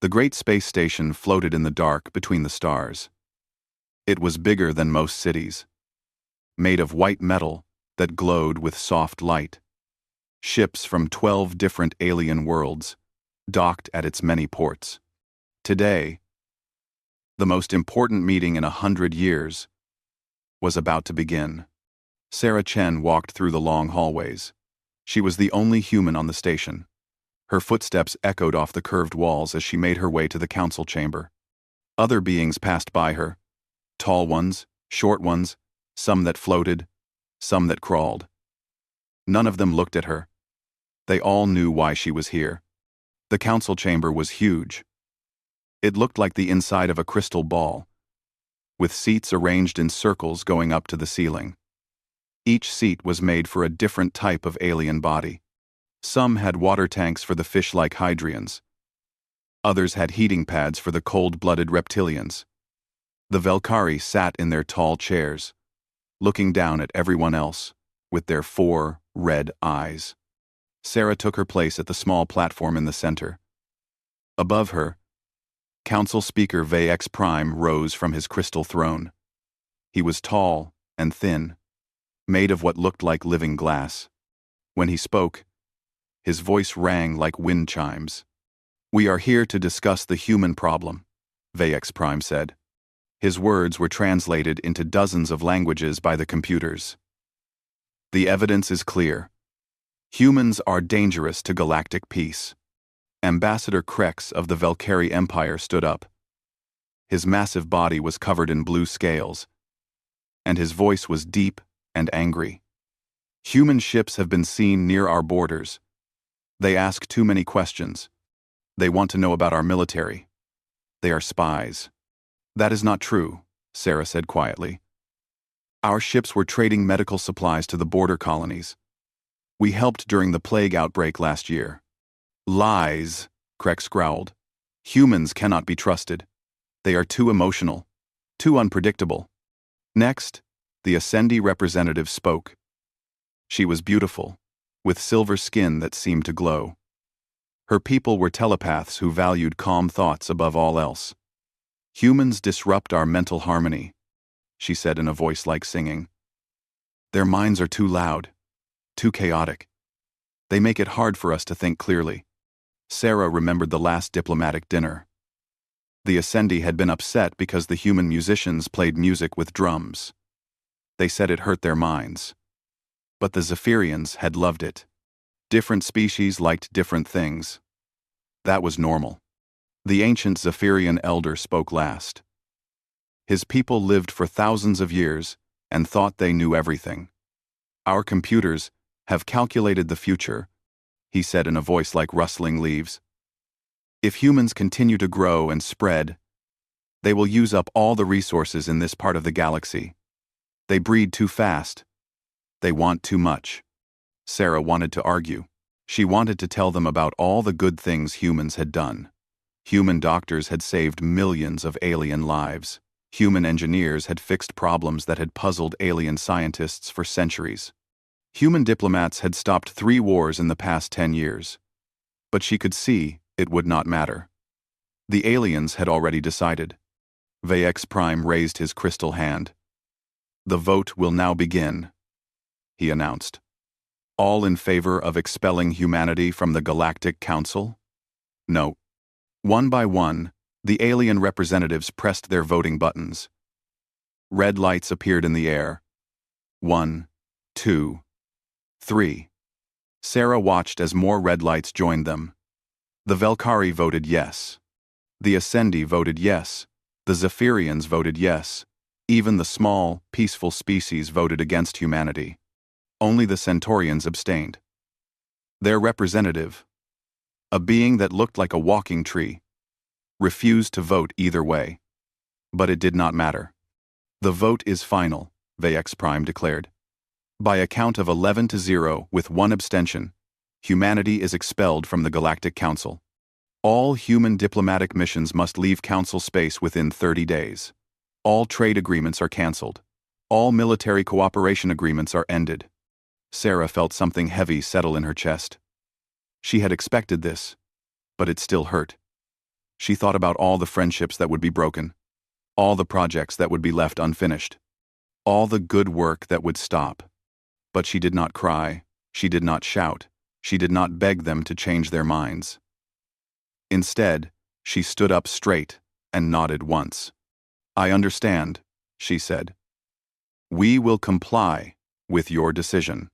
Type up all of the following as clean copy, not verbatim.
The great space station floated in the dark between the stars. It was bigger than most cities, made of white metal that glowed with soft light. Ships from 12 different alien worlds docked at its many ports. Today, the most important meeting in 100 years was about to begin. Sarah Chen walked through the long hallways. She was the only human on the station. Her footsteps echoed off the curved walls as she made her way to the council chamber. Other beings passed by her, tall ones, short ones, some that floated, some that crawled. None of them looked at her. They all knew why she was here. The council chamber was huge. It looked like the inside of a crystal ball, with seats arranged in circles going up to the ceiling. Each seat was made for a different type of alien body. Some had water tanks for the fish-like Hydrians. Others had heating pads for the cold-blooded reptilians. The Velkari sat in their tall chairs, looking down at everyone else with their 4 red eyes. Sarah took her place at the small platform in the center. Above her, Council Speaker VX Prime rose from his crystal throne. He was tall and thin, made of what looked like living glass. When he spoke, his voice rang like wind chimes. "We are here to discuss the human problem," VX Prime said. His words were translated into dozens of languages by the computers. "The evidence is clear. Humans are dangerous to galactic peace." Ambassador Krex of the Velkari Empire stood up. His massive body was covered in blue scales, and his voice was deep and angry. "Human ships have been seen near our borders. They ask too many questions. They want to know about our military. They are spies." "That is not true," Sarah said quietly. "Our ships were trading medical supplies to the border colonies. We helped during the plague outbreak last year." "Lies," Krex growled. "Humans cannot be trusted. They are too emotional, too unpredictable." Next, the Ascendi representative spoke. She was beautiful, with silver skin that seemed to glow. Her people were telepaths who valued calm thoughts above all else. "Humans disrupt our mental harmony," she said in a voice like singing. "Their minds are too loud, too chaotic. They make it hard for us to think clearly." Sarah remembered the last diplomatic dinner. The Ascendi had been upset because the human musicians played music with drums. They said it hurt their minds. But the Zephyrians had loved it. Different species liked different things. That was normal. The ancient Zephyrian elder spoke last. His people lived for thousands of years and thought they knew everything. "Our computers have calculated the future," he said in a voice like rustling leaves. "If humans continue to grow and spread, they will use up all the resources in this part of the galaxy. They breed too fast. They want too much." Sarah wanted to argue. She wanted to tell them about all the good things humans had done. Human doctors had saved millions of alien lives. Human engineers had fixed problems that had puzzled alien scientists for centuries. Human diplomats had stopped 3 wars in the past 10 years. But she could see it would not matter. The aliens had already decided. VX Prime raised his crystal hand. "The vote will now begin," he announced. "All in favor of expelling humanity from the Galactic Council?" "No." One by one, the alien representatives pressed their voting buttons. Red lights appeared in the air. 1, 2, 3. Sarah watched as more red lights joined them. The Velkari voted yes. The Ascendi voted yes. The Zephyrians voted yes. Even the small, peaceful species voted against humanity. Only the Centaurians abstained. Their representative, a being that looked like a walking tree, refused to vote either way. But it did not matter. "The vote is final," VX Prime declared. "By a count of 11-0 with 1 abstention, humanity is expelled from the Galactic Council. All human diplomatic missions must leave Council space within 30 days. All trade agreements are cancelled. All military cooperation agreements are ended." Sarah felt something heavy settle in her chest. She had expected this, but it still hurt. She thought about all the friendships that would be broken, all the projects that would be left unfinished, all the good work that would stop. But she did not cry, she did not shout, she did not beg them to change their minds. Instead, she stood up straight and nodded once. "I understand," she said. "We will comply with your decision."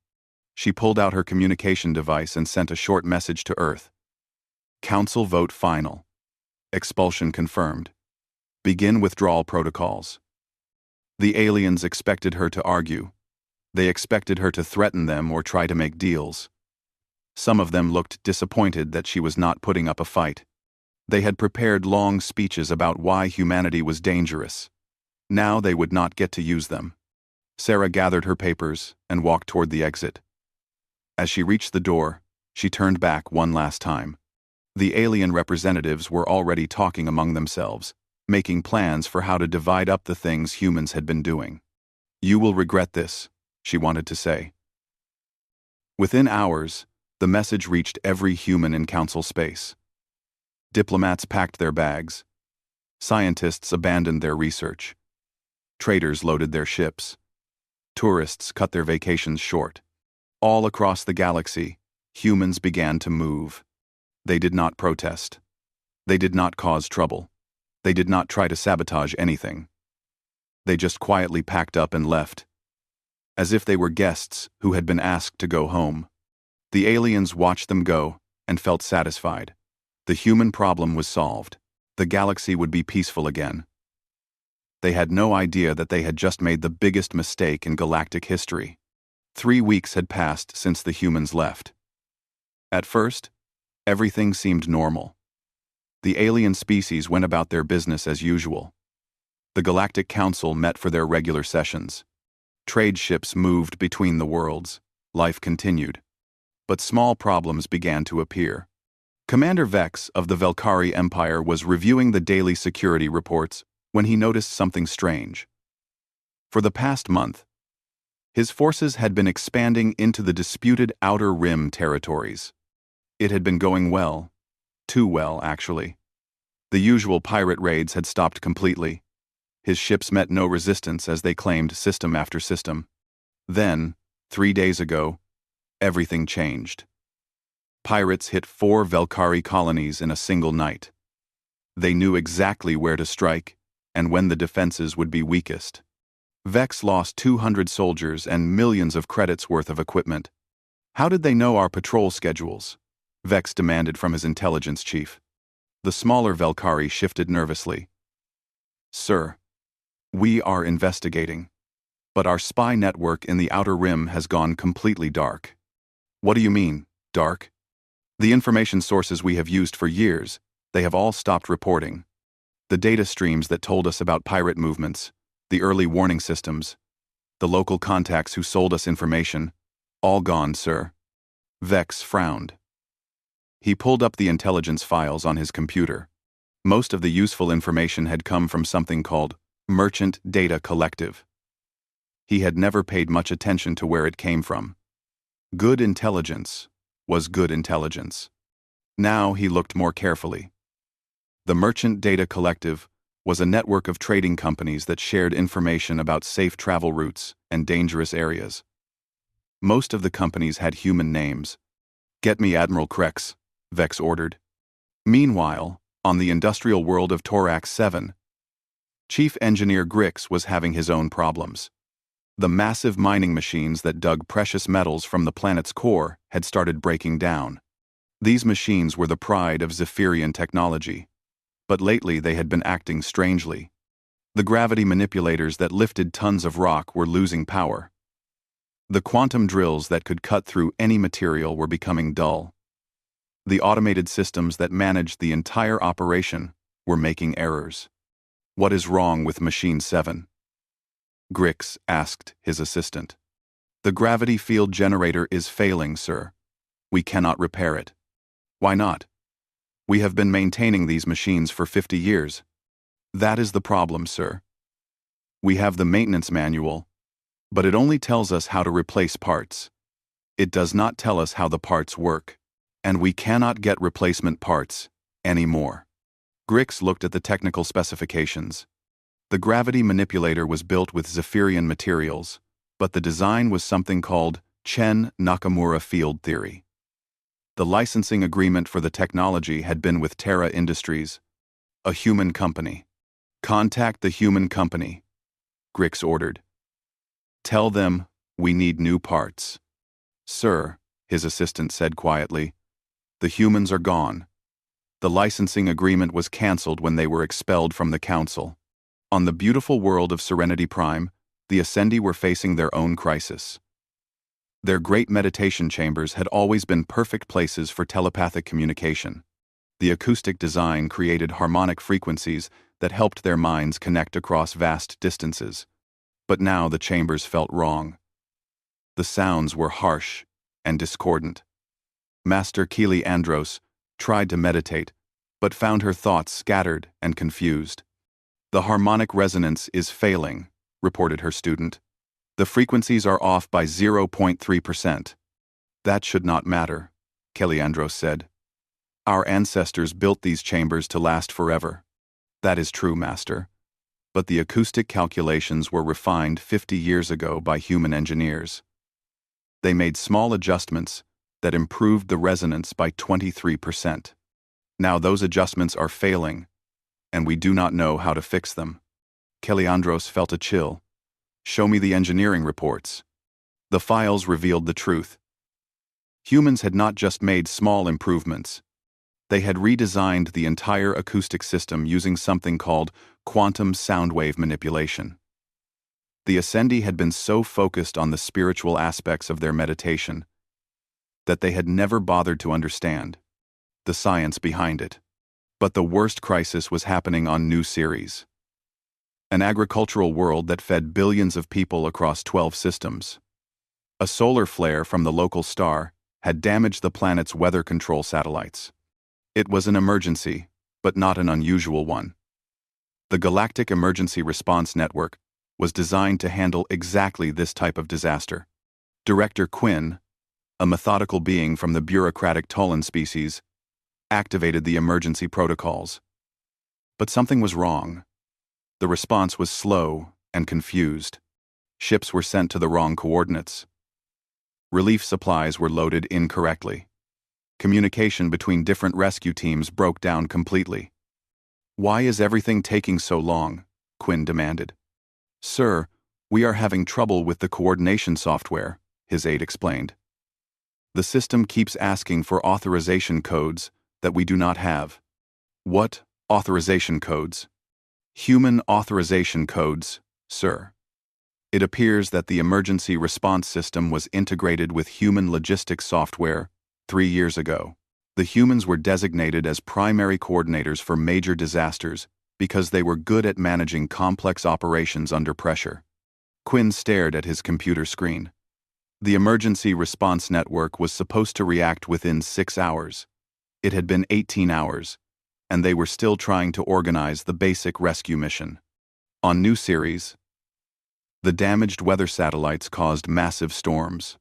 She pulled out her communication device and sent a short message to Earth. "Council vote final. Expulsion confirmed. Begin withdrawal protocols." The aliens expected her to argue. They expected her to threaten them or try to make deals. Some of them looked disappointed that she was not putting up a fight. They had prepared long speeches about why humanity was dangerous. Now they would not get to use them. Sarah gathered her papers and walked toward the exit. As she reached the door, she turned back one last time. The alien representatives were already talking among themselves, making plans for how to divide up the things humans had been doing. "You will regret this," she wanted to say. Within hours, the message reached every human in council space. Diplomats packed their bags. Scientists abandoned their research. Traders loaded their ships. Tourists cut their vacations short. All across the galaxy, humans began to move. They did not protest. They did not cause trouble. They did not try to sabotage anything. They just quietly packed up and left, as if they were guests who had been asked to go home. The aliens watched them go and felt satisfied. The human problem was solved. The galaxy would be peaceful again. They had no idea that they had just made the biggest mistake in galactic history. 3 weeks had passed since the humans left. At first, everything seemed normal. The alien species went about their business as usual. The Galactic Council met for their regular sessions. Trade ships moved between the worlds. Life continued. But small problems began to appear. Commander Vex of the Velkari Empire was reviewing the daily security reports when he noticed something strange. For the past month, his forces had been expanding into the disputed Outer Rim territories. It had been going well. Too well, actually. The usual pirate raids had stopped completely. His ships met no resistance as they claimed system after system. Then, 3 days ago, everything changed. Pirates hit 4 Velkari colonies in a single night. They knew exactly where to strike and when the defenses would be weakest. Vex lost 200 soldiers and millions of credits worth of equipment. "How did they know our patrol schedules?" Vex demanded from his intelligence chief. The smaller Velkari shifted nervously. "Sir, we are investigating, but our spy network in the Outer Rim has gone completely dark." "What do you mean, dark?" "The information sources we have used for years, they have all stopped reporting. The data streams that told us about pirate movements, the early warning systems, the local contacts who sold us information, all gone, sir." Vex frowned. He pulled up the intelligence files on his computer. Most of the useful information had come from something called Merchant Data Collective. He had never paid much attention to where it came from. Good intelligence was good intelligence. Now he looked more carefully. The Merchant Data Collective was a network of trading companies that shared information about safe travel routes and dangerous areas. Most of the companies had human names. "Get me Admiral Krex," Vex ordered. Meanwhile, on the industrial world of Torax 7, Chief Engineer Grix was having his own problems. The massive mining machines that dug precious metals from the planet's core had started breaking down. These machines were the pride of Zephyrian technology, but lately they had been acting strangely. The gravity manipulators that lifted tons of rock were losing power. The quantum drills that could cut through any material were becoming dull. The automated systems that managed the entire operation were making errors. "What is wrong with Machine 7? Grix asked his assistant. "The gravity field generator is failing, sir. We cannot repair it." "Why not?" "We have been maintaining these machines for 50 years. "That is the problem, sir. We have the maintenance manual, but it only tells us how to replace parts. It does not tell us how the parts work, and we cannot get replacement parts anymore." Grix looked at the technical specifications. The gravity manipulator was built with Zephyrian materials, but the design was something called Chen Nakamura field theory. The licensing agreement for the technology had been with Terra Industries, a human company. "Contact the human company," Grix ordered. "Tell them we need new parts." "Sir," his assistant said quietly, "the humans are gone. The licensing agreement was cancelled when they were expelled from the Council." On the beautiful world of Serenity Prime, the Ascendi were facing their own crisis. Their great meditation chambers had always been perfect places for telepathic communication. The acoustic design created harmonic frequencies that helped their minds connect across vast distances. But now the chambers felt wrong. The sounds were harsh and discordant. Master Keely Andros tried to meditate, but found her thoughts scattered and confused. "The harmonic resonance is failing," reported her student. "The frequencies are off by 0.3%. "That should not matter," Andros said. "Our ancestors built these chambers to last forever." "That is true, Master. But the acoustic calculations were refined 50 years ago by human engineers. They made small adjustments that improved the resonance by 23%. Now those adjustments are failing, and we do not know how to fix them." Andros felt a chill. "Show me the engineering reports." The files revealed the truth. Humans had not just made small improvements. They had redesigned the entire acoustic system using something called quantum sound wave manipulation. The Ascendi had been so focused on the spiritual aspects of their meditation that they had never bothered to understand the science behind it. But the worst crisis was happening on New Ceres, an agricultural world that fed billions of people across 12 systems. A solar flare from the local star had damaged the planet's weather control satellites. It was an emergency, but not an unusual one. The Galactic Emergency Response Network was designed to handle exactly this type of disaster. Director Quinn, a methodical being from the bureaucratic Tolan species, activated the emergency protocols. But something was wrong. The response was slow and confused. Ships were sent to the wrong coordinates. Relief supplies were loaded incorrectly. Communication between different rescue teams broke down completely. "Why is everything taking so long?" Quinn demanded. "Sir, we are having trouble with the coordination software," his aide explained. "The system keeps asking for authorization codes that we do not have." "What authorization codes?" "Human authorization codes, sir. It appears that the emergency response system was integrated with human logistics software 3 years ago. The humans were designated as primary coordinators for major disasters because they were good at managing complex operations under pressure." Quinn stared at his computer screen. The emergency response network was supposed to react within 6 hours. It had been 18 hours, and they were still trying to organize the basic rescue mission. On New Ceres, the damaged weather satellites caused massive storms.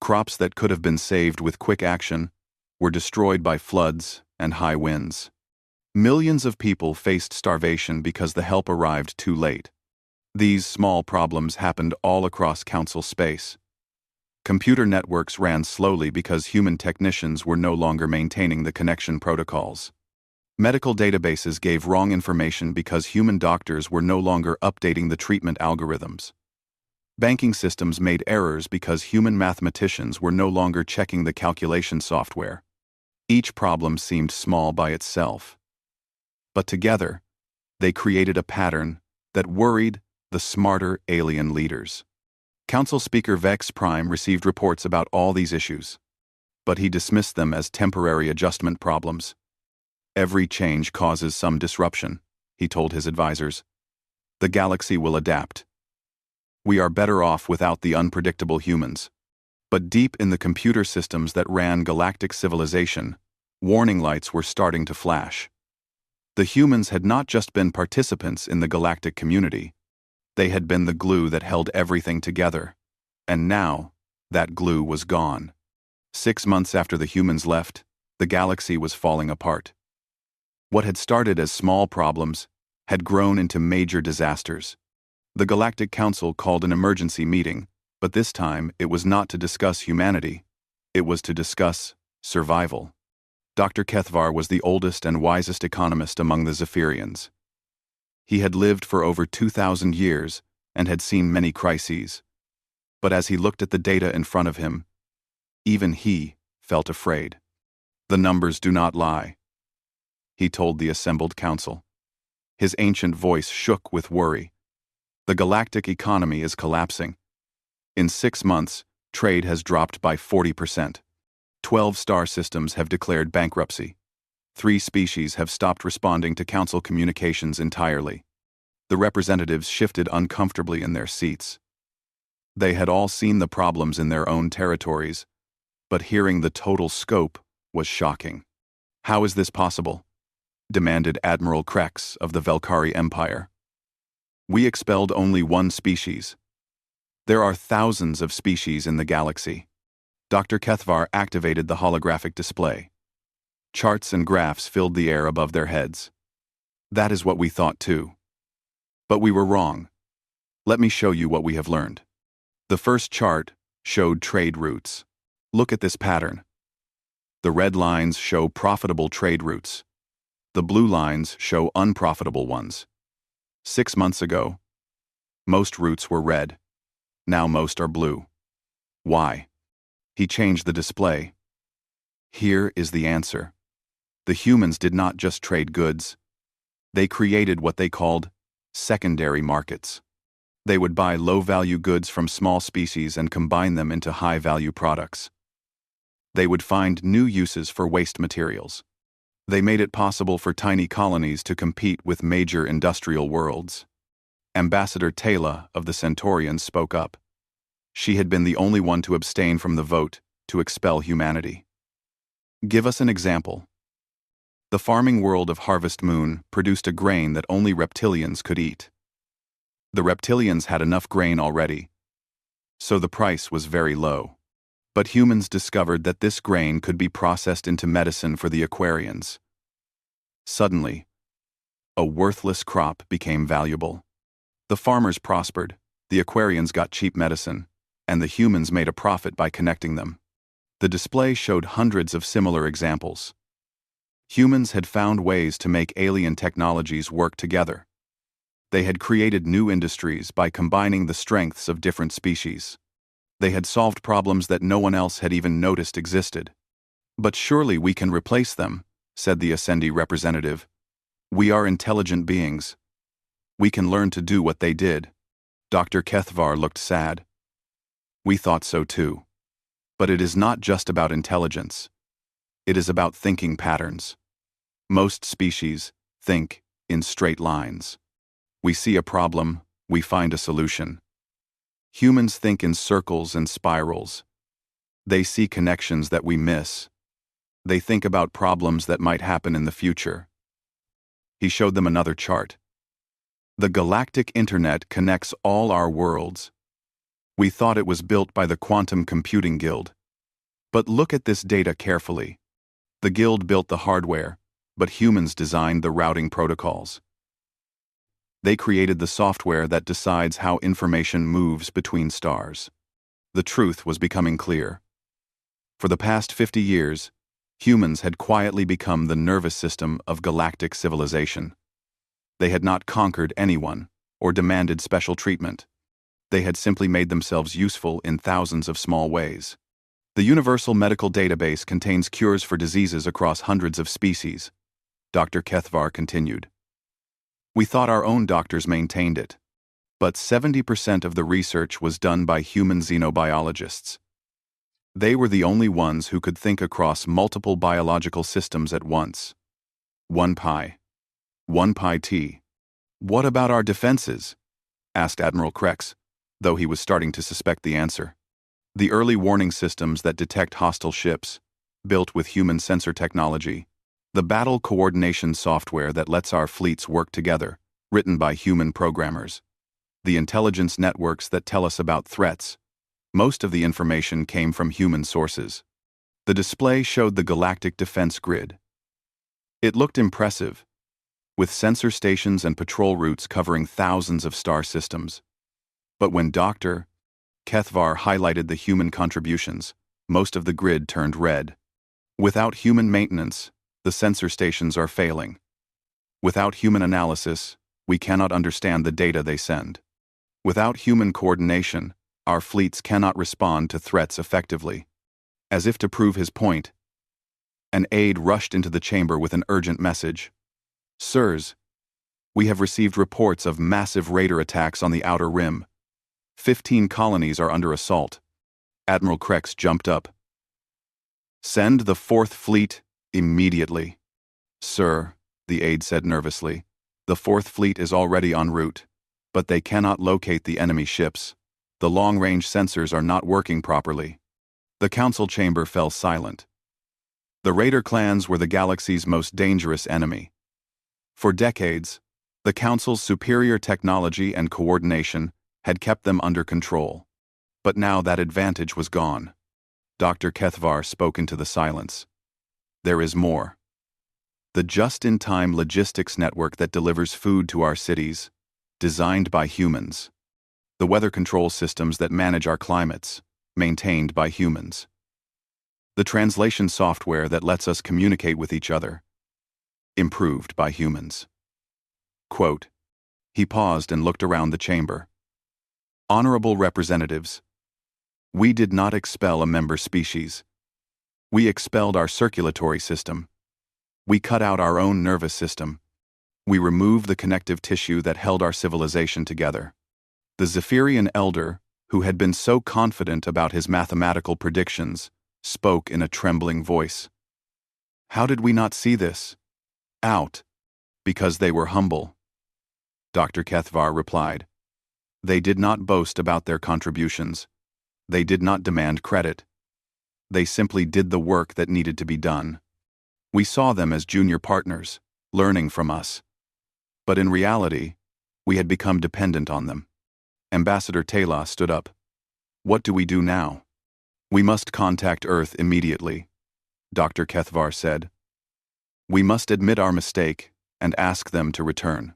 Crops that could have been saved with quick action were destroyed by floods and high winds. Millions of people faced starvation because the help arrived too late. These small problems happened all across Council space. Computer networks ran slowly because human technicians were no longer maintaining the connection protocols. Medical databases gave wrong information because human doctors were no longer updating the treatment algorithms. Banking systems made errors because human mathematicians were no longer checking the calculation software. Each problem seemed small by itself. But together, they created a pattern that worried the smarter alien leaders. Council Speaker Vex Prime received reports about all these issues, but he dismissed them as temporary adjustment problems. "Every change causes some disruption," he told his advisors. "The galaxy will adapt. We are better off without the unpredictable humans." But deep in the computer systems that ran galactic civilization, warning lights were starting to flash. The humans had not just been participants in the galactic community. They had been the glue that held everything together. And now, that glue was gone. 6 months after the humans left, the galaxy was falling apart. What had started as small problems had grown into major disasters. The Galactic Council called an emergency meeting, but this time it was not to discuss humanity. It was to discuss survival. Dr. Kethvar was the oldest and wisest economist among the Zephyrians. He had lived for over 2,000 years and had seen many crises. But as he looked at the data in front of him, even he felt afraid. "The numbers do not lie," he told the assembled council. His ancient voice shook with worry. "The galactic economy is collapsing. In 6 months, trade has dropped by 40%. 12 star systems have declared bankruptcy. 3 species have stopped responding to council communications entirely." The representatives shifted uncomfortably in their seats. They had all seen the problems in their own territories, but hearing the total scope was shocking. "How is this possible?" demanded Admiral Krex of the Velkari Empire. "We expelled only 1 species. There are thousands of species in the galaxy." Dr. Kethvar activated the holographic display. Charts and graphs filled the air above their heads. "That is what we thought too. But we were wrong. Let me show you what we have learned." The first chart showed trade routes. Look at this pattern. The red lines show profitable trade routes. The blue lines show unprofitable ones. 6 months ago, most routes were red. Now most are blue. Why? He changed the display. Here is the answer. The humans did not just trade goods. They created what they called secondary markets. They would buy low-value goods from small species and combine them into high-value products. They would find new uses for waste materials. They made it possible for tiny colonies to compete with major industrial worlds. Ambassador Taylor of the Centaurians spoke up. She had been the only one to abstain from the vote to expel humanity. "Give us an example." The farming world of Harvest Moon produced a grain that only reptilians could eat. The reptilians had enough grain already, so the price was very low. But humans discovered that this grain could be processed into medicine for the Aquarians. Suddenly, a worthless crop became valuable. The farmers prospered, the Aquarians got cheap medicine, and the humans made a profit by connecting them. The display showed hundreds of similar examples. Humans had found ways to make alien technologies work together. They had created new industries by combining the strengths of different species. They had solved problems that no one else had even noticed existed. "But surely we can replace them," said the Ascendi representative. "We are intelligent beings. We can learn to do what they did." Dr. Kethvar looked sad. "We thought so too. But it is not just about intelligence. It is about thinking patterns. Most species think in straight lines. We see a problem, we find a solution. Humans think in circles and spirals. They see connections that we miss. They think about problems that might happen in the future." He showed them another chart. "The galactic internet connects all our worlds. We thought it was built by the Quantum Computing Guild. But look at this data carefully. The guild built the hardware, but humans designed the routing protocols. They created the software that decides how information moves between stars." The truth was becoming clear. For the past 50 years, humans had quietly become the nervous system of galactic civilization. They had not conquered anyone or demanded special treatment. They had simply made themselves useful in thousands of small ways. "The Universal Medical Database contains cures for diseases across hundreds of species," Dr. Kethvar continued. "We thought our own doctors maintained it, but 70% of the research was done by human xenobiologists. They were the only ones who could think across multiple biological systems at once. 1 pi. 1 pi t. What about our defenses?" asked Admiral Krex, though he was starting to suspect the answer. "The early warning systems that detect hostile ships, built with human sensor technology. The battle coordination software that lets our fleets work together, written by human programmers. The intelligence networks that tell us about threats. Most of the information came from human sources." The display showed the galactic defense grid. It looked impressive, with sensor stations and patrol routes covering thousands of star systems. But when Dr. Kethvar highlighted the human contributions, most of the grid turned red. Without human maintenance, the sensor stations are failing. Without human analysis, we cannot understand the data they send. Without human coordination, our fleets cannot respond to threats effectively. As if to prove his point, an aide rushed into the chamber with an urgent message. Sirs, we have received reports of massive raider attacks on the Outer Rim. 15 colonies are under assault. Admiral Krex jumped up. Send the 4th Fleet immediately. Sir, the aide said nervously, the 4th Fleet is already en route, but they cannot locate the enemy ships. The long-range sensors are not working properly. The council chamber fell silent. The raider clans were the galaxy's most dangerous enemy. For decades, the council's superior technology and coordination had kept them under control. But now that advantage was gone. Dr. Kethvar spoke into the silence. There is more. The just-in-time logistics network that delivers food to our cities, designed by humans. The weather control systems that manage our climates, maintained by humans. The translation software that lets us communicate with each other, improved by humans. Quote, he paused and looked around the chamber. Honorable representatives, we did not expel a member species. We expelled our circulatory system. We cut out our own nervous system. We removed the connective tissue that held our civilization together. The Zephyrian elder, who had been so confident about his mathematical predictions, spoke in a trembling voice. How did we not see this? Out. Because they were humble. Dr. Kethvar replied. They did not boast about their contributions. They did not demand credit. They simply did the work that needed to be done. We saw them as junior partners, learning from us. But in reality, we had become dependent on them. Ambassador Taylor stood up. What do we do now? We must contact Earth immediately, Dr. Kethvar said. We must admit our mistake and ask them to return.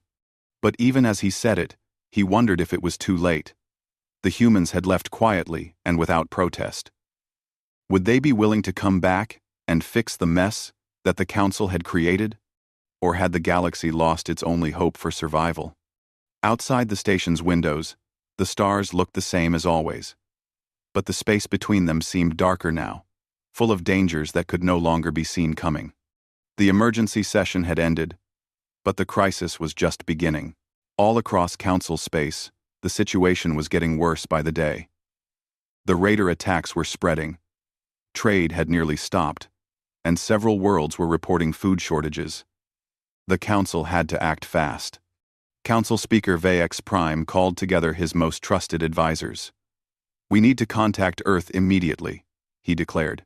But even as he said it, he wondered if it was too late. The humans had left quietly and without protest. Would they be willing to come back and fix the mess that the Council had created? Or had the galaxy lost its only hope for survival? Outside the station's windows, the stars looked the same as always. But the space between them seemed darker now, full of dangers that could no longer be seen coming. The emergency session had ended, but the crisis was just beginning. All across Council space, the situation was getting worse by the day. The raider attacks were spreading. Trade had nearly stopped, and several worlds were reporting food shortages. The Council had to act fast. Council Speaker Vax Prime called together his most trusted advisors. We need to contact Earth immediately, he declared.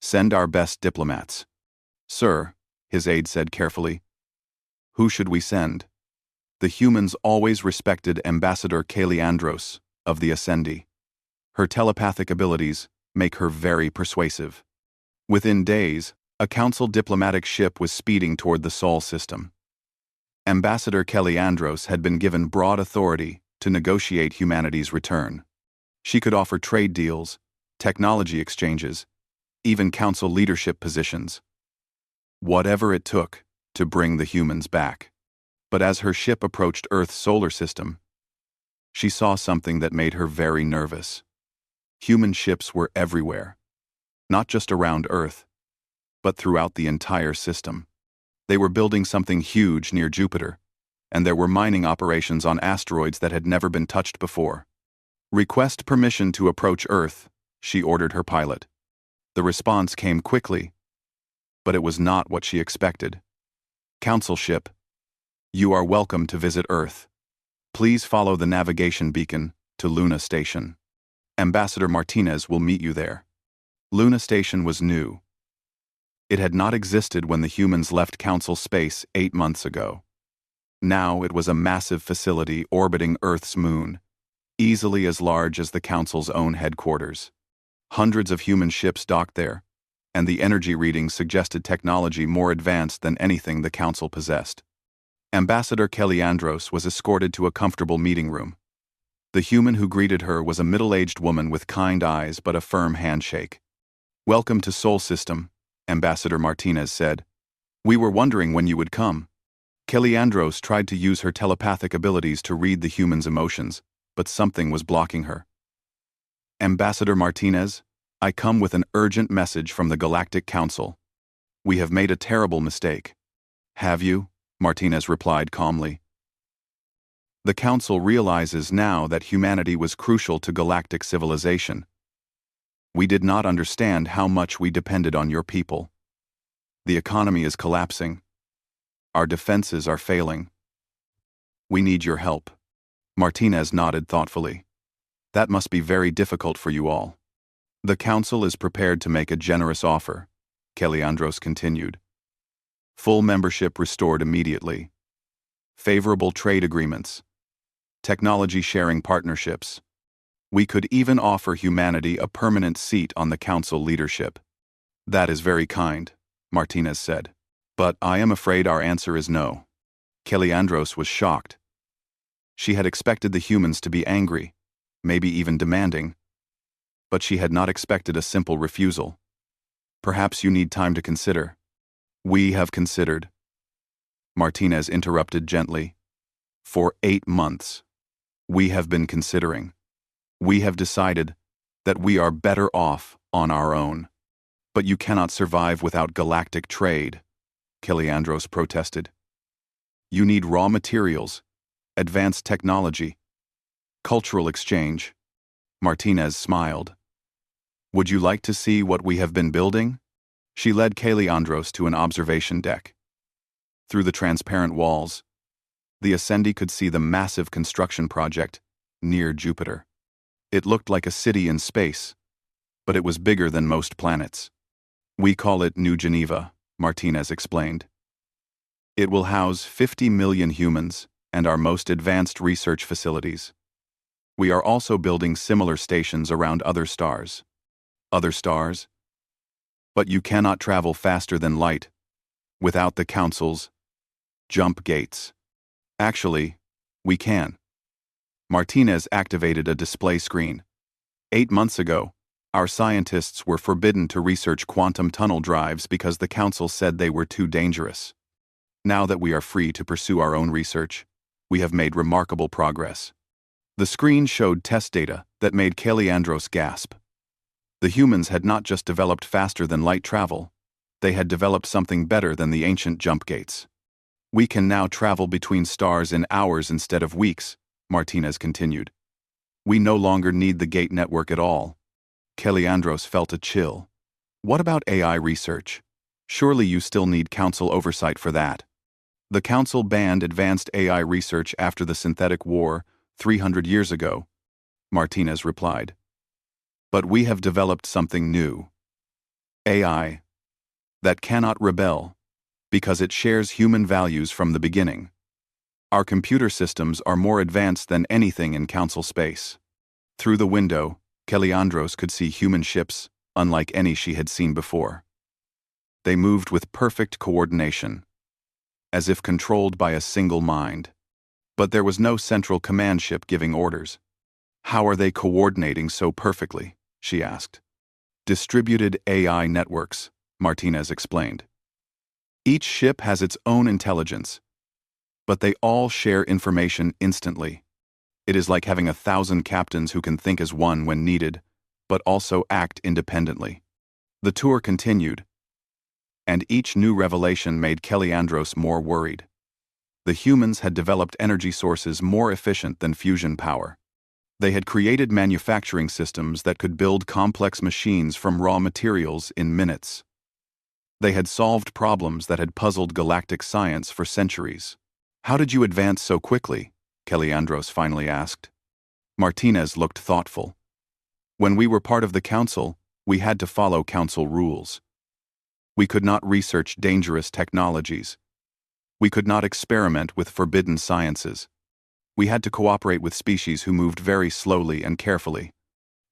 Send our best diplomats. Sir, his aide said carefully. Who should we send? The humans always respected Ambassador Kaliandros of the Ascendi. Her telepathic abilities make her very persuasive. Within days, a Council diplomatic ship was speeding toward the Sol system. Ambassador Kaliandros had been given broad authority to negotiate humanity's return. She could offer trade deals, technology exchanges, even Council leadership positions. Whatever it took to bring the humans back. But as her ship approached Earth's solar system, she saw something that made her very nervous. Human ships were everywhere, not just around Earth, but throughout the entire system. They were building something huge near Jupiter, and there were mining operations on asteroids that had never been touched before. Request permission to approach Earth, she ordered her pilot. The response came quickly, but it was not what she expected. Council ship, you are welcome to visit Earth. Please follow the navigation beacon to Luna Station. Ambassador Martinez will meet you there. Luna Station was new. It had not existed when the humans left Council space 8 months ago. Now it was a massive facility orbiting Earth's moon, easily as large as the Council's own headquarters. Hundreds of human ships docked there, and the energy readings suggested technology more advanced than anything the Council possessed. Ambassador Keliandros was escorted to a comfortable meeting room. The human who greeted her was a middle-aged woman with kind eyes but a firm handshake. "Welcome to Sol System," Ambassador Martinez said. "We were wondering when you would come." Keliandros tried to use her telepathic abilities to read the human's emotions, but something was blocking her. "Ambassador Martinez, I come with an urgent message from the Galactic Council. We have made a terrible mistake." "Have you?" Martinez replied calmly. "The Council realizes now that humanity was crucial to galactic civilization. We did not understand how much we depended on your people. The economy is collapsing. Our defenses are failing. We need your help." Martinez nodded thoughtfully. "That must be very difficult for you all." "The Council is prepared to make a generous offer," Keliandros continued. "Full membership restored immediately. Favorable trade agreements. Technology-sharing partnerships. We could even offer humanity a permanent seat on the Council leadership." "That is very kind," Martinez said. "But I am afraid our answer is no." Keliandros was shocked. She had expected the humans to be angry, maybe even demanding. But she had not expected a simple refusal. "Perhaps you need time to consider." "We have considered," Martinez interrupted gently. "For 8 months. We have been considering. We have decided that we are better off on our own." "But you cannot survive without galactic trade," Keliandros protested. "You need raw materials, advanced technology, cultural exchange." Martinez smiled. "Would you like to see what we have been building?" She led Keliandros to an observation deck. Through the transparent walls, the Ascendi could see the massive construction project near Jupiter. It looked like a city in space, but it was bigger than most planets. "We call it New Geneva," Martinez explained. "It will house 50 million humans and our most advanced research facilities. We are also building similar stations around other stars." "Other stars? But you cannot travel faster than light without the Council's jump gates." "Actually, we can." Martinez activated a display screen. 8 months ago, our scientists were forbidden to research quantum tunnel drives because the Council said they were too dangerous. Now that we are free to pursue our own research, we have made remarkable progress. The screen showed test data that made Keliandros gasp. The humans had not just developed faster than light travel, they had developed something better than the ancient jump gates. "We can now travel between stars in hours instead of weeks," Martinez continued. "We no longer need the gate network at all." Keliandros felt a chill. "What about AI research? Surely you still need Council oversight for that." "The Council banned advanced AI research after the Synthetic War 300 years ago," Martinez replied. "But we have developed something new. AI that cannot rebel because it shares human values from the beginning. Our computer systems are more advanced than anything in Council space." Through the window, Keliandros could see human ships, unlike any she had seen before. They moved with perfect coordination, as if controlled by a single mind. But there was no central command ship giving orders. "How are they coordinating so perfectly?" she asked. "Distributed AI networks," Martinez explained. "Each ship has its own intelligence, but they all share information instantly. It is like having 1,000 captains who can think as one when needed, but also act independently." The tour continued, and each new revelation made Keliandros more worried. The humans had developed energy sources more efficient than fusion power. They had created manufacturing systems that could build complex machines from raw materials in minutes. They had solved problems that had puzzled galactic science for centuries. "How did you advance so quickly?" Keliandros finally asked. Martinez looked thoughtful. "When we were part of the Council, we had to follow Council rules. We could not research dangerous technologies. We could not experiment with forbidden sciences. We had to cooperate with species who moved very slowly and carefully."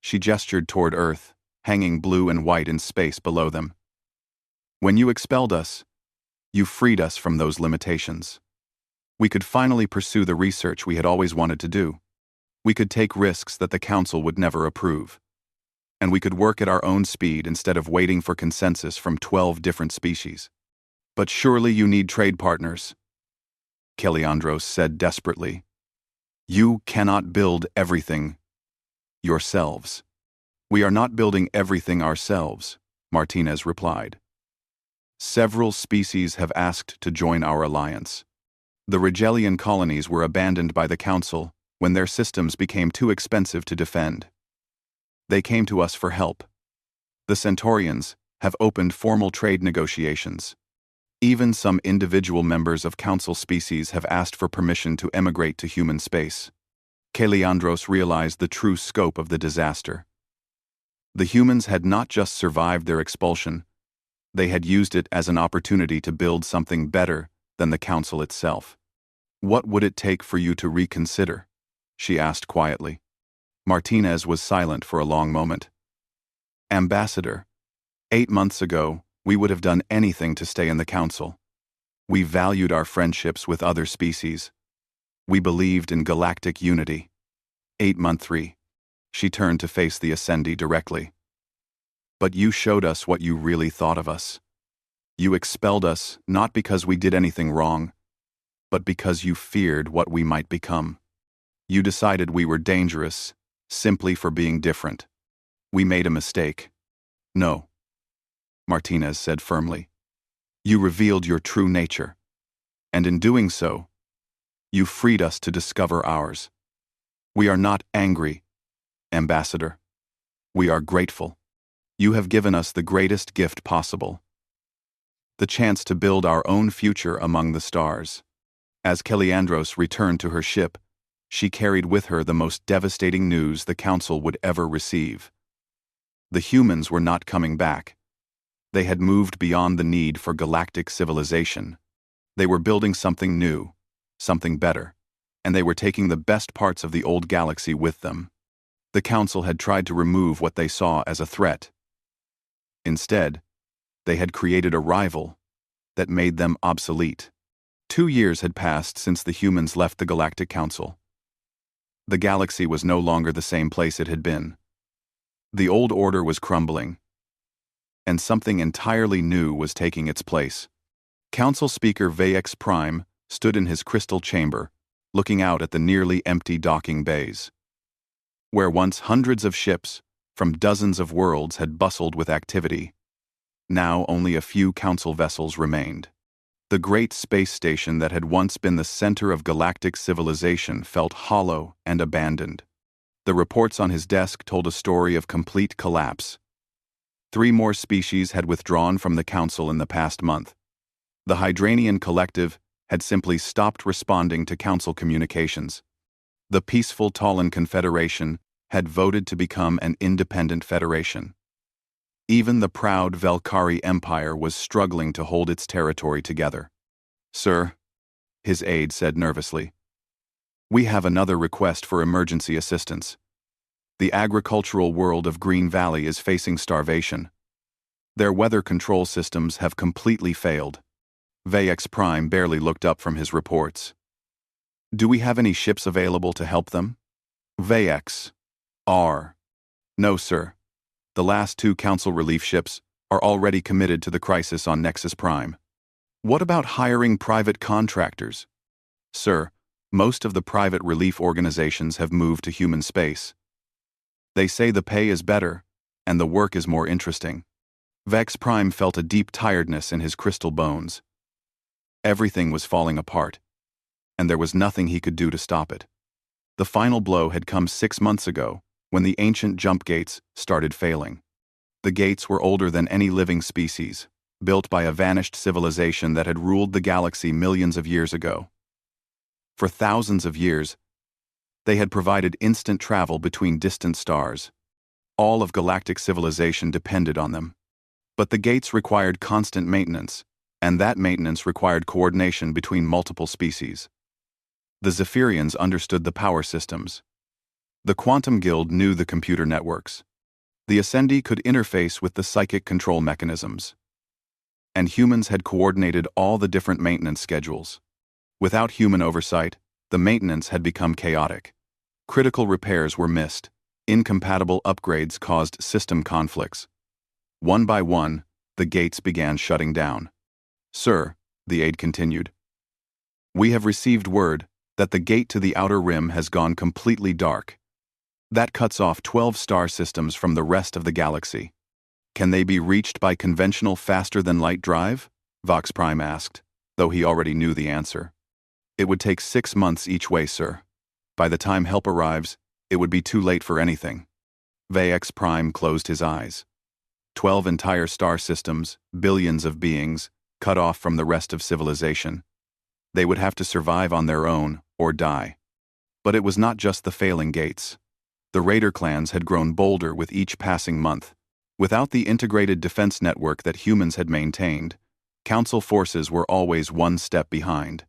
She gestured toward Earth, hanging blue and white in space below them. "When you expelled us, you freed us from those limitations. We could finally pursue the research we had always wanted to do. We could take risks that the Council would never approve. And we could work at our own speed instead of waiting for consensus from 12 different species. But surely you need trade partners, Keliandros said desperately. You cannot build everything yourselves. We are not building everything ourselves, Martinez replied. Several species have asked to join our alliance. The Rigelian colonies were abandoned by the Council when their systems became too expensive to defend. They came to us for help. The Centaurians have opened formal trade negotiations. Even some individual members of Council species have asked for permission to emigrate to human space. Keliandros realized the true scope of the disaster. The humans had not just survived their expulsion, they had used it as an opportunity to build something better than the Council itself. What would it take for you to reconsider? She asked quietly. Martinez was silent for a long moment. Ambassador, 8 months ago, we would have done anything to stay in the Council. We valued our friendships with other species. We believed in galactic unity. 8-month 3. She turned to face the Ascendi directly. But you showed us what you really thought of us. You expelled us not because we did anything wrong, but because you feared what we might become. You decided we were dangerous, simply for being different. We made a mistake. No, Martinez said firmly. You revealed your true nature, and in doing so, you freed us to discover ours. We are not angry, Ambassador. We are grateful. You have given us the greatest gift possible. The chance to build our own future among the stars. As Keliandros returned to her ship, she carried with her the most devastating news the Council would ever receive. The humans were not coming back. They had moved beyond the need for galactic civilization. They were building something new, something better, and they were taking the best parts of the old galaxy with them. The Council had tried to remove what they saw as a threat. Instead, they had created a rival that made them obsolete. 2 years had passed since the humans left the Galactic Council. The galaxy was no longer the same place it had been. The old order was crumbling, and something entirely new was taking its place. Council Speaker Vax Prime stood in his crystal chamber, looking out at the nearly empty docking bays. Where once hundreds of ships from dozens of worlds had bustled with activity, now only a few Council vessels remained. The great space station that had once been the center of galactic civilization felt hollow and abandoned. The reports on his desk told a story of complete collapse. 3 more species had withdrawn from the Council in the past month. The Hydranian Collective had simply stopped responding to Council communications. The peaceful Talon Confederation had voted to become an independent federation. Even the proud Velkari Empire was struggling to hold its territory together. Sir, his aide said nervously, we have another request for emergency assistance. The agricultural world of Green Valley is facing starvation. Their weather control systems have completely failed. Vax Prime barely looked up from his reports. Do we have any ships available to help them? Vax. R. No, sir. The last 2 Council relief ships are already committed to the crisis on Nexus Prime. What about hiring private contractors? Sir, most of the private relief organizations have moved to human space. They say the pay is better, and the work is more interesting. Vax Prime felt a deep tiredness in his crystal bones. Everything was falling apart, and there was nothing he could do to stop it. The final blow had come 6 months ago, when the ancient jump gates started failing. The gates were older than any living species, built by a vanished civilization that had ruled the galaxy millions of years ago. For thousands of years, they had provided instant travel between distant stars. All of galactic civilization depended on them. But the gates required constant maintenance, and that maintenance required coordination between multiple species. The Zephyrians understood the power systems. The Quantum Guild knew the computer networks. The Ascendi could interface with the psychic control mechanisms. And humans had coordinated all the different maintenance schedules. Without human oversight, the maintenance had become chaotic. Critical repairs were missed. Incompatible upgrades caused system conflicts. One by one, the gates began shutting down. "Sir," the aide continued, "we have received word that the gate to the outer rim has gone completely dark. That cuts off 12 star systems from the rest of the galaxy. Can they be reached by conventional faster-than-light drive?" Vox Prime asked, though he already knew the answer. "It would take 6 months each way, sir. By the time help arrives, it would be too late for anything." Vox Prime closed his eyes. 12 entire star systems, billions of beings, cut off from the rest of civilization. They would have to survive on their own, or die. But it was not just the failing gates. The raider clans had grown bolder with each passing month. Without the integrated defense network that humans had maintained, Council forces were always one step behind.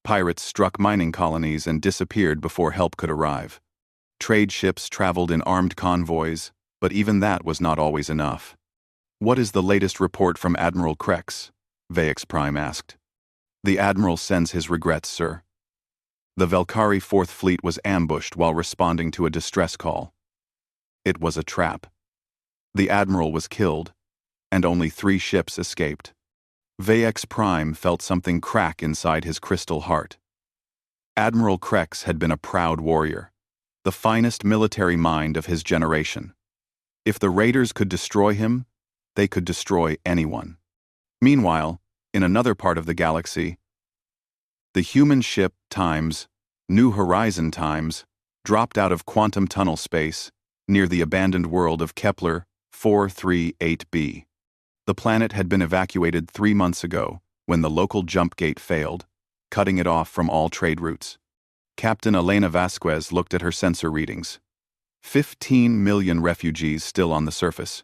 Pirates struck mining colonies and disappeared before help could arrive. Trade ships traveled in armed convoys, but even that was not always enough. "What is the latest report from Admiral Krex?" Vox Prime asked. "The Admiral sends his regrets, sir. The Velkari 4th Fleet was ambushed while responding to a distress call. It was a trap. The Admiral was killed, and only 3 ships escaped." Vox Prime felt something crack inside his crystal heart. Admiral Krex had been a proud warrior, the finest military mind of his generation. If the raiders could destroy him, they could destroy anyone. Meanwhile, in another part of the galaxy, the human ship Times, New Horizon Times, dropped out of quantum tunnel space near the abandoned world of Kepler 438b. The planet had been evacuated 3 months ago when the local jump gate failed, cutting it off from all trade routes. Captain Elena Vasquez looked at her sensor readings. 15 million refugees still on the surface,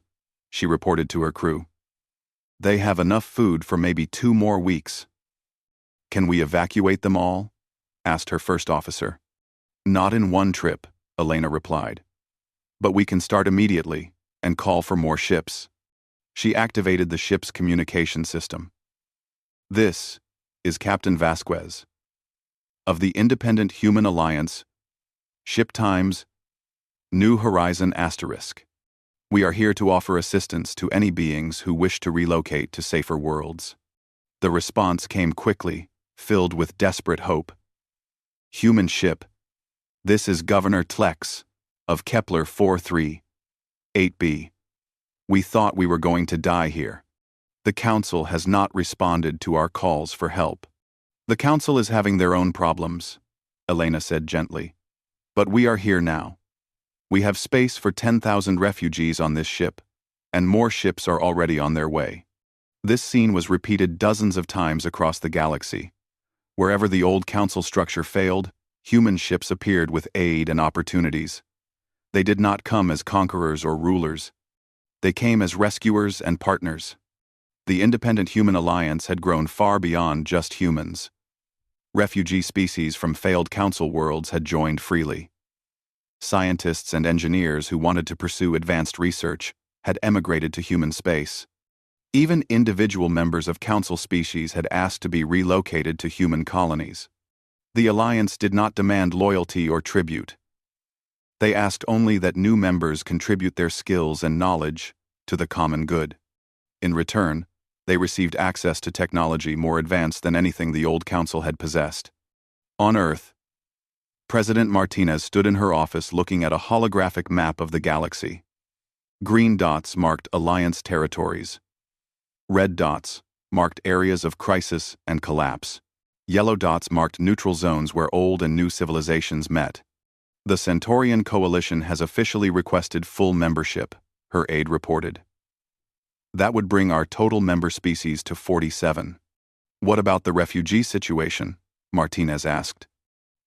she reported to her crew. They have enough food for maybe 2 more weeks. "Can we evacuate them all?" asked her first officer. "Not in one trip," Elena replied. "But we can start immediately and call for more ships." She activated the ship's communication system. "This is Captain Vasquez of the Independent Human Alliance, Ship Times, New Horizon **. We are here to offer assistance to any beings who wish to relocate to safer worlds." The response came quickly, filled with desperate hope. "Human ship, this is Governor Tlex of Kepler 438b. We thought we were going to die here. The Council has not responded to our calls for help." "The Council is having their own problems," Elena said gently. "But we are here now. We have space for 10,000 refugees on this ship, and more ships are already on their way." This scene was repeated dozens of times across the galaxy. Wherever the old Council structure failed, human ships appeared with aid and opportunities. They did not come as conquerors or rulers. They came as rescuers and partners. The Independent Human Alliance had grown far beyond just humans. Refugee species from failed Council worlds had joined freely. Scientists and engineers who wanted to pursue advanced research had emigrated to human space. Even individual members of Council species had asked to be relocated to human colonies. The Alliance did not demand loyalty or tribute. They asked only that new members contribute their skills and knowledge to the common good. In return, they received access to technology more advanced than anything the old Council had possessed. On Earth, President Martinez stood in her office looking at a holographic map of the galaxy. Green dots marked Alliance territories. Red dots marked areas of crisis and collapse. Yellow dots marked neutral zones where old and new civilizations met. "The Centaurian Coalition has officially requested full membership," her aide reported. "That would bring our total member species to 47. "What about the refugee situation?" Martinez asked.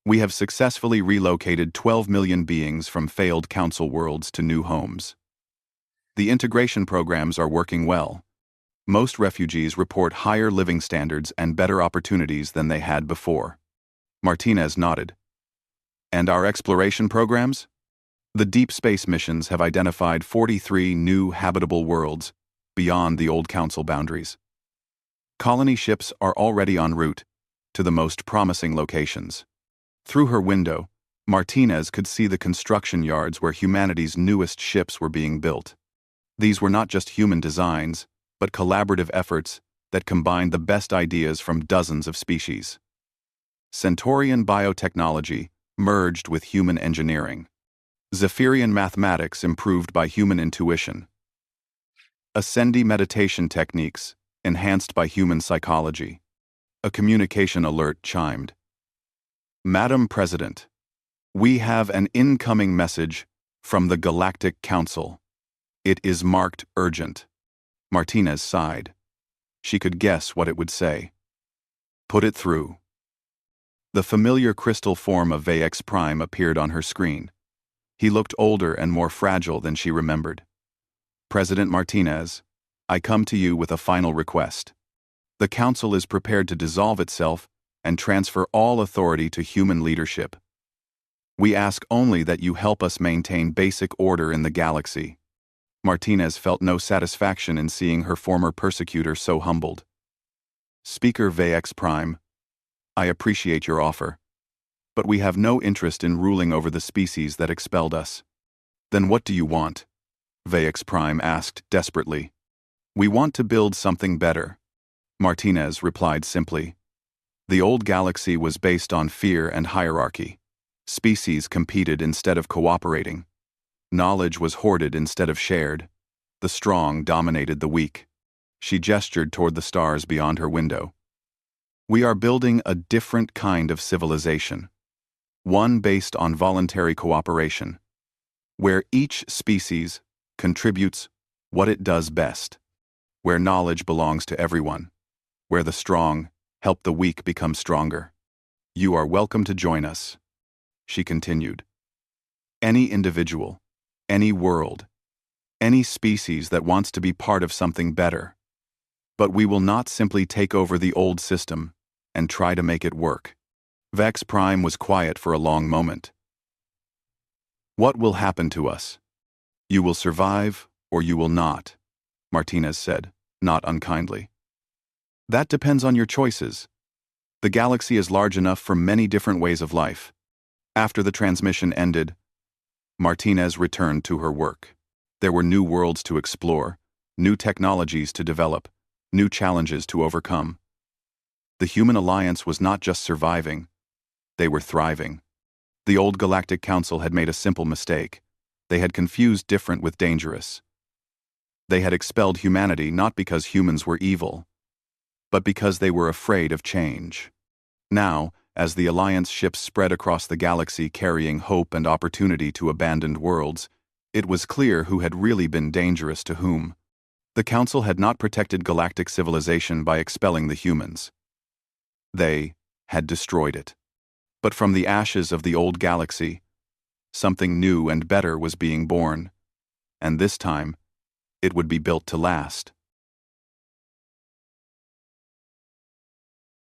"We have successfully relocated 12 million beings from failed Council worlds to new homes. The integration programs are working well. Most refugees report higher living standards and better opportunities than they had before." Martinez nodded. "And our exploration programs? The deep space missions have identified 43 new habitable worlds beyond the old Council boundaries. Colony ships are already en route, to the most promising locations. Through her window, Martinez could see the construction yards where humanity's newest ships were being built. These were not just human designs, but collaborative efforts that combined the best ideas from dozens of species. Centaurian biotechnology merged with human engineering. Zephyrian mathematics improved by human intuition. Ascendi meditation techniques enhanced by human psychology. A communication alert chimed. Madam President, we have an incoming message from the Galactic Council. It is marked urgent. Martinez sighed. She could guess what it would say. Put it through. The familiar crystal form of VX Prime appeared on her screen. He looked older and more fragile than she remembered. President Martinez, I come to you with a final request. The Council is prepared to dissolve itself and transfer all authority to human leadership. We ask only that you help us maintain basic order in the galaxy. Martinez felt no satisfaction in seeing her former persecutor so humbled. Speaker VX Prime, I appreciate your offer, but we have no interest in ruling over the species that expelled us. Then what do you want? VX Prime asked desperately. We want to build something better. Martinez replied simply. The old galaxy was based on fear and hierarchy. Species competed instead of cooperating. Knowledge was hoarded instead of shared. The strong dominated the weak. She gestured toward the stars beyond her window. We are building a different kind of civilization. One based on voluntary cooperation, where each species contributes what it does best, where knowledge belongs to everyone, where the strong help the weak become stronger. You are welcome to join us, she continued. Any individual, any world, any species that wants to be part of something better. But we will not simply take over the old system and try to make it work. Vex Prime was quiet for a long moment. What will happen to us? You will survive or you will not, Martinez said, not unkindly. That depends on your choices. The galaxy is large enough for many different ways of life. After the transmission ended, Martinez returned to her work. There were new worlds to explore, new technologies to develop, new challenges to overcome. The human alliance was not just surviving, they were thriving. The old Galactic Council had made a simple mistake. They had confused different with dangerous. They had expelled humanity not because humans were evil, but because they were afraid of change. Now, as the Alliance ships spread across the galaxy carrying hope and opportunity to abandoned worlds, it was clear who had really been dangerous to whom. The Council had not protected galactic civilization by expelling the humans. They had destroyed it. But from the ashes of the old galaxy, something new and better was being born, and this time, it would be built to last.